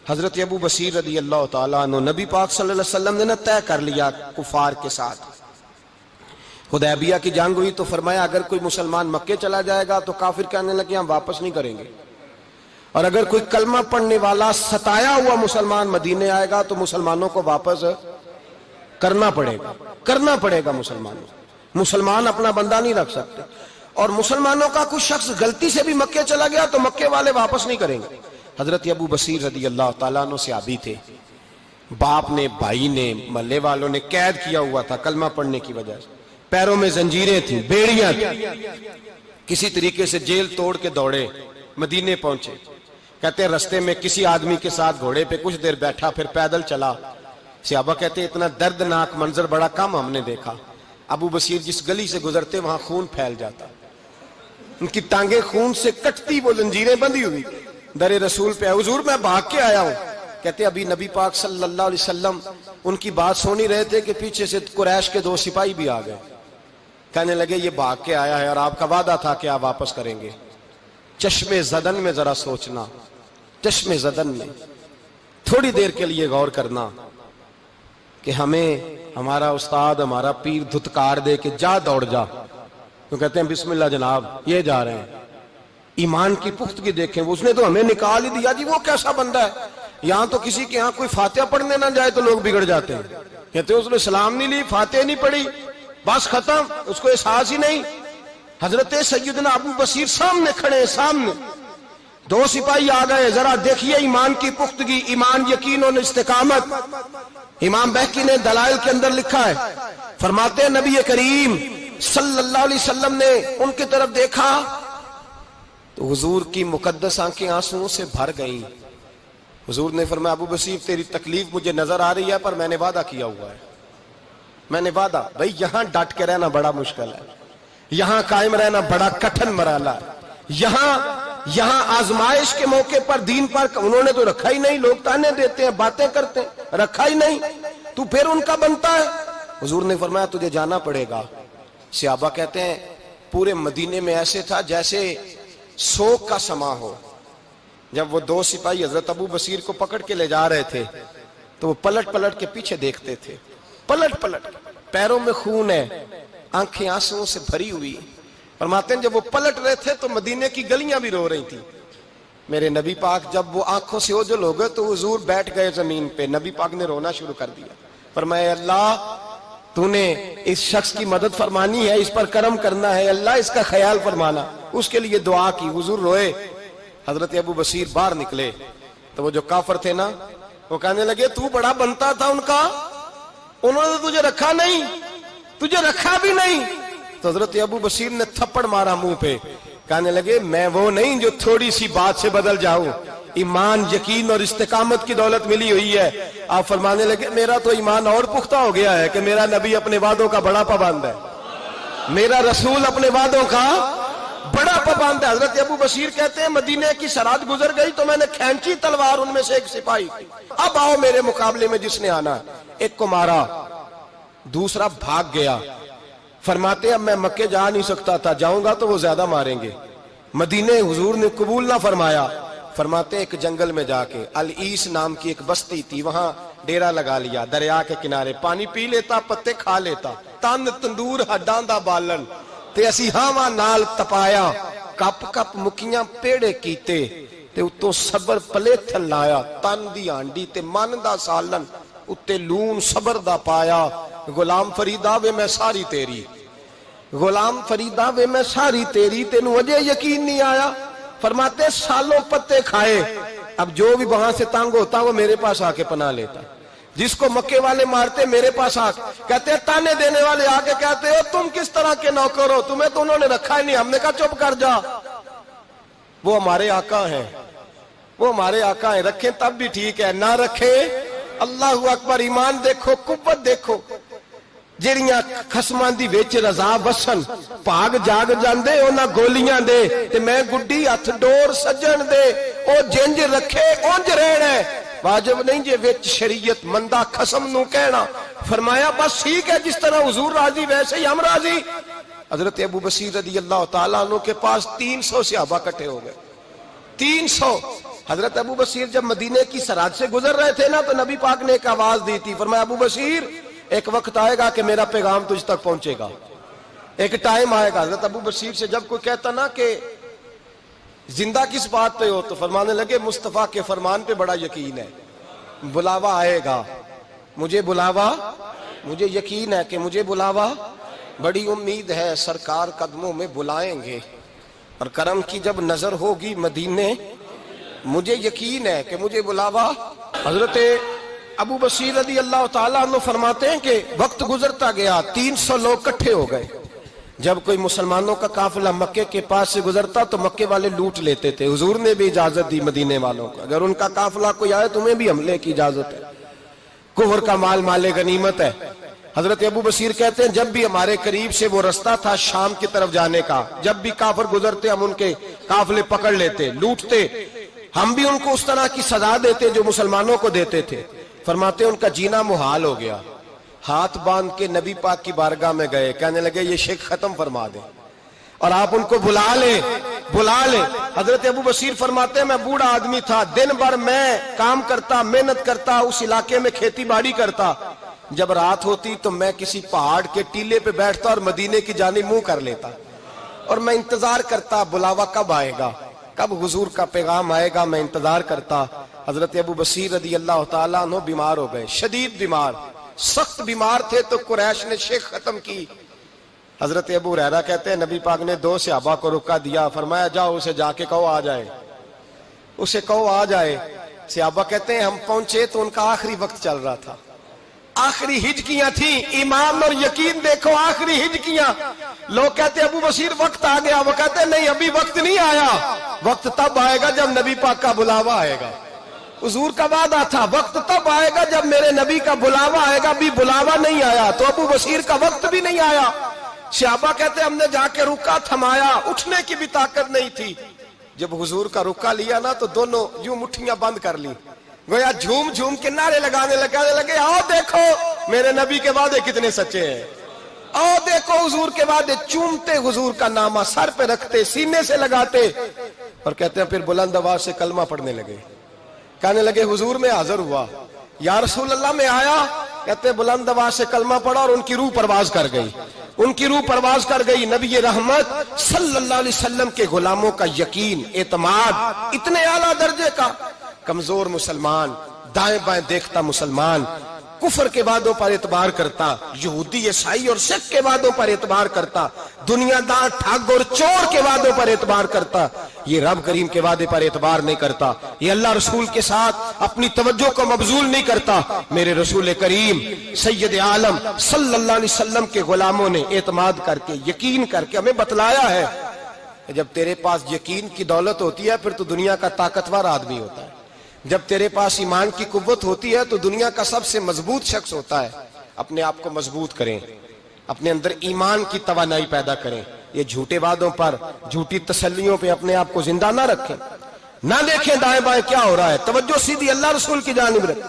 حضرت ابو بصیر رضی اللہ تعالیٰ عنہ نبی پاک صلی اللہ علیہ وسلم نے طے کر لیا کفار کے ساتھ. حدیبیہ کی جنگ ہوئی تو فرمایا اگر کوئی مسلمان مکے چلا جائے گا تو کافر کہنے لگے ہم واپس نہیں کریں گے، اور اگر کوئی کلمہ پڑھنے والا ستایا ہوا مسلمان مدینے آئے گا تو مسلمانوں کو واپس کرنا پڑے گا. مسلمان اپنا بندہ نہیں رکھ سکتے، اور مسلمانوں کا کوئی شخص غلطی سے بھی مکے چلا گیا تو مکے والے واپس نہیں کریں گے. حضرت ابو بصیر رضی اللہ تعالیٰ عنہ صحابی تھے، باپ نے بھائی نے محلے والوں نے قید کیا ہوا تھا کلمہ پڑھنے کی وجہ سے، پیروں میں زنجیریں تھیں، بیڑیاں تھیں، کسی طریقے سے جیل توڑ کے دوڑے مدینے پہنچے. کہتے ہیں رستے میں کسی آدمی کے ساتھ گھوڑے پہ کچھ دیر بیٹھا پھر پیدل چلا. صحابہ کہتے ہیں اتنا دردناک منظر بڑا کم ہم نے دیکھا. ابو بصیر جس گلی سے گزرتے وہاں خون پھیل جاتا، ان کی ٹانگیں خون سے کٹتی، وہ زنجیریں بندھی ہوئی. در رسول پہ حضور میں بھاگ کے آیا ہوں. کہتے ابھی نبی پاک صلی اللہ علیہ وسلم ان کی بات سن ہی رہے تھے کہ پیچھے سے قریش کے 2 سپاہی بھی آ گئے. کہنے لگے یہ بھاگ کے آیا ہے اور آپ کا وعدہ تھا کہ آپ واپس کریں گے. چشم زدن میں ذرا سوچنا، چشم زدن میں تھوڑی دیر کے لیے غور کرنا کہ ہمیں ہمارا استاد ہمارا پیر دھتکار دے کہ جا دوڑ جا، تو کہتے ہیں بسم اللہ جناب یہ جا رہے ہیں. ایمان کی پختگی دیکھیں، اس نے تو ہمیں نکال ہی دیا جی، وہ کیسا بندہ ہے. یہاں تو کسی کے یہاں کوئی فاتحہ پڑھنے نہ جائے تو لوگ بگڑ جاتے ہیں. کہتے ہیں اس نے سلام نہیں لی، فاتحہ نہیں پڑھی، بس ختم، اس کو احساس ہی نہیں. حضرت سیدنا ابو بصیر سامنے کھڑے، سامنے 2 سپاہی آ گئے. ذرا دیکھیے ایمان کی پختگی، ایمان، یقین اور استقامت. امام بہقی نے دلائل کے اندر لکھا ہے، فرماتے ہیں نبی کریم صلی اللہ علیہ وسلم نے ان کی طرف دیکھا تو حضور کی مقدس آنکھیں آنسوؤں سے بھر گئیں. حضور نے فرمایا ابو بصیر تیری تکلیف مجھے نظر آ رہی ہے پر میں نے وعدہ کیا ہوا ہے، میں نے وعدہ. بھائی یہاں ڈٹ کے رہنا بڑا مشکل ہے، یہاں قائم رہنا بڑا کٹھن مرحلہ ہے. یہاں آزمائش کے موقع پر دین پر انہوں نے تو رکھا ہی نہیں. لوگ تانے دیتے ہیں، باتیں کرتے ہیں، رکھا ہی نہیں، تو پھر ان کا بنتا ہے. حضور نے فرمایا تجھے جانا پڑے گا. صحابہ کہتے ہیں پورے مدینے میں ایسے تھا جیسے سوگ کا سما ہو. جب وہ 2 سپاہی حضرت ابو بصیر کو پکڑ کے لے جا رہے تھے تو وہ پلٹ پلٹ کے پیچھے دیکھتے تھے، پلٹ پلٹ، پیروں میں خون ہے، آنکھیں آنسوؤں سے بھری ہوئی. فرماتے ہیں جب وہ پلٹ رہے تھے تو مدینے کی گلیاں بھی رو رہی تھی. میرے نبی پاک جب وہ آنکھوں سے اوجھل ہو گئے تو حضور بیٹھ گئے زمین پہ. نبی پاک نے رونا شروع کر دیا. فرمایا اللہ تو نے اس شخص کی مدد فرمانی ہے، اس پر کرم کرنا ہے، اللہ اس کا خیال فرمانا. اس کے لیے دعا کی، حضور روئے. حضرت ابو بصیر باہر نکلے تو وہ جو کافر تھے نا وہ کہنے لگے تو بڑا بنتا تھا ان کا، انہوں نے تجھے رکھا نہیں، تجھے رکھا بھی نہیں. تو حضرت ابو بصیر نے تھپڑ مارا منہ پہ. کہنے لگے میں وہ نہیں جو تھوڑی سی بات سے بدل جاؤں. ایمان، یقین اور استقامت کی دولت ملی ہوئی ہے. آپ فرمانے لگے میرا تو ایمان اور پختہ ہو گیا ہے کہ میرا نبی اپنے وعدوں کا بڑا پابند ہے، میرا رسول اپنے وعدوں کا بڑا پابند ہے. حضرت ابو بصیر کہتے ہیں مدینے کی سرحد گزر گئی تو میں نے کھینچی تلوار ان میں سے ایک سپاہی، اب آؤ میرے مقابلے میں جس نے آنا ہے. ایک کو مارا، دوسرا بھاگ گیا. فرماتے اب میں مکے جا نہیں سکتا تھا، جاؤں گا تو وہ زیادہ ماریں گے. مدینے حضور نے قبول نہ فرمایا. فرماتے ایک جنگل میں جا کے العیس نام کی ایک بستی تھی، وہاں ڈیرا لگا لیا. دریا کے کنارے پانی پی لیتا، پتے کھا لیتا. تن تندور ہڈاں دا بالن تے اسی ہاواں نال تپایا. کپ کپ مکیاں پیڑے کیتے تے اتوں صبر پلیتھن لایا. تن دی ہانڈی تے من دا سالن اتے لون صبر دا پایا. غلام فریدا وے میں ساری تیری، غلام فریدا وے میں ساری تیری، تینوں وجہ یقین نہیں آیا. فرماتے سالوں پتے کھائے. اب جو بھی وہاں سے تنگ ہوتا وہ میرے پاس آ کے پناہ لیتا. جس کو مکے والے مارتے میرے پاس آ کہتے تانے دینے والے آ کے کہتے ہو تم کس طرح کے نوکر ہو، تمہیں تو انہوں نے رکھا ہی نہیں. ہم نے کہا چپ کر جا، وہ ہمارے آقا ہیں، وہ ہمارے آقا ہیں. رکھیں تب بھی ٹھیک ہے، نہ رکھیں اللہ اکبر. ایمان دیکھو، قوت دیکھو. جیڑیاں خصماں دی وچ رضا وسن بھاگ جاگ جاندے انہاں گولیاں دے تے میں گڈی ہتھ ڈور سجن دے. او جنج رکھے اونج رہنا ہے، واجب نہیں جے وچ شریعت مندہ خصم نو کہنا. فرمایا بس ٹھیک ہے، جس طرح حضور راضی ویسے ہی ہم راضی. حضرت ابو بصیر رضی اللہ تعالیٰ عنہ کے پاس 300 صحابہ کٹھے ہو گئے. 300 حضرت ابو بصیر جب مدینے کی سرحد سے گزر رہے تھے نا تو نبی پاک نے ایک آواز دی تھی، فرمایا ابو بصیر ایک وقت آئے گا کہ میرا پیغام تجھ تک پہنچے گا، ایک ٹائم آئے گا۔ حضرت ابو بصیر سے جب کوئی کہتا نا کہ زندہ کس بات پہ ہو تو فرمانے لگے مصطفیٰ کے فرمان پہ بڑا یقین ہے، بلاوا آئے گا، مجھے یقین ہے کہ مجھے بلاوا، بڑی امید ہے سرکار قدموں میں بلائیں گے اور کرم کی جب نظر ہوگی مدینے، مجھے یقین ہے کہ مجھے بلاوا۔ حضرت ابو بصیر رضی اللہ تعالیٰ عنہ فرماتے ہیں کہ وقت گزرتا گیا، 300 لوگ کٹھے ہو گئے۔ جب کوئی مسلمانوں کا قافلہ مکے کے پاس سے گزرتا تو مکے والے لوٹ لیتے تھے۔ حضور نے بھی اجازت دی مدینے والوں کو، اگر ان کا قافلہ کوئی آئے تمہیں بھی حملے کی اجازت ہے، کفر کا مال مال غنیمت ہے۔ حضرت ابو بصیر کہتے ہیں جب بھی ہمارے قریب سے وہ رستہ تھا شام کی طرف جانے کا، جب بھی کافر گزرتے ہم ان کے قافلے پکڑ لیتے، لوٹتے، ہم بھی ان کو اس طرح کی سزا دیتے جو مسلمانوں کو دیتے تھے۔ فرماتے ان کا جینا محال ہو گیا، ہاتھ باندھ کے نبی پاک کی بارگاہ میں گئے، کہنے لگے یہ شرک ختم فرما دیں اور آپ ان کو بلا لیں۔ حضرت ابو بصیر فرماتے ہیں میں بوڑھا آدمی تھا، دن بھر میں کام کرتا، محنت کرتا، اس علاقے میں کھیتی باڑی کرتا، جب رات ہوتی تو میں کسی پہاڑ کے ٹیلے پہ بیٹھتا اور مدینے کی جانب منہ کر لیتا اور میں انتظار کرتا بلاوا کب آئے گا، کب حضور کا پیغام آئے گا، میں انتظار کرتا۔ حضرت ابو بصیر رضی اللہ تعالیٰ عنہ بیمار ہو گئے، شدید بیمار، سخت بیمار تھے تو قریش نے شیخ ختم کی۔ حضرت ابو ہریرہ کہتے ہیں نبی پاک نے 2 صحابہ کو رکا دیا، فرمایا جاؤ اسے جا کے کہو آ جائے، اسے کہو آ جائے۔ صحابہ کہتے ہیں ہم پہنچے تو ان کا آخری وقت چل رہا تھا، آخری ہجکیاں تھیں، ایمان اور یقین دیکھو، آخری ہجکیاں۔ لوگ کہتے ابو بصیر وقت آ گیا، وہ کہتے ہیں نہیں ابھی وقت نہیں آیا، وقت تب آئے گا جب نبی پاک کا بلاوا آئے گا۔ حضور کا وعدہ تھا وقت تب آئے گا جب میرے نبی کا بلاوا آئے گا، ابھی بلاوا نہیں آیا تو ابو بصیر کا وقت بھی نہیں آیا۔ صحابہ کہتے ہم نے جا کے رکا، تھمایا، اٹھنے کی بھی طاقت نہیں تھی۔ جب حضور کا رکا لیا نا تو دونوں یوں مٹھیاں بند کر لی، گویا جھوم جھوم کے نعرے لگانے لگے آؤ دیکھو میرے نبی کے وعدے کتنے سچے ہیں، آؤ دیکھو حضور کے وعدے، چومتے حضور کا نامہ، سر پہ رکھتے، سینے سے لگاتے، اور کہتے ہیں پھر بلند آواز سے کلمہ پڑھنے لگے، کہنے لگے حضور میں حاضر ہوا، یا رسول اللہ میں آیا، کہتے بلند آواز سے کلمہ پڑھا اور ان کی روح پرواز کر گئی، ان کی روح پرواز کر گئی۔ نبی رحمت صلی اللہ علیہ وسلم کے غلاموں کا یقین، اعتماد اتنے اعلیٰ درجے کا، کمزور مسلمان، دائیں بائیں دیکھتا مسلمان، کفر کے وعدوں پر اعتبار کرتا، یہودی عیسائی اور سکھ کے وعدوں پر اعتبار کرتا، دنیا دار ٹھگ اور چور کے وعدوں پر اعتبار کرتا، یہ رب کریم کے وعدے پر اعتبار نہیں کرتا، یہ اللہ رسول کے ساتھ اپنی توجہ کو مبذول نہیں کرتا۔ میرے رسول کریم سید عالم صلی اللہ علیہ وسلم کے غلاموں نے اعتماد کر کے، یقین کر کے ہمیں بتلایا ہے کہ جب تیرے پاس یقین کی دولت ہوتی ہے پھر تو دنیا کا طاقتور آدمی ہوتا ہے، جب تیرے پاس ایمان کی قوت ہوتی ہے تو دنیا کا سب سے مضبوط شخص ہوتا ہے۔ اپنے آپ کو مضبوط کریں، اپنے اندر ایمان کی توانائی پیدا کریں، یہ جھوٹے وعدوں پر، جھوٹی تسلیوں پہ اپنے آپ کو زندہ نہ رکھیں، نہ دیکھیں دائیں بائیں کیا ہو رہا ہے، توجہ سیدھی اللہ رسول کی جانب رکھیں،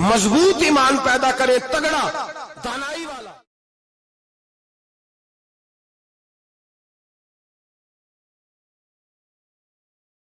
مضبوط ایمان پیدا کریں، تگڑا دانائی والا۔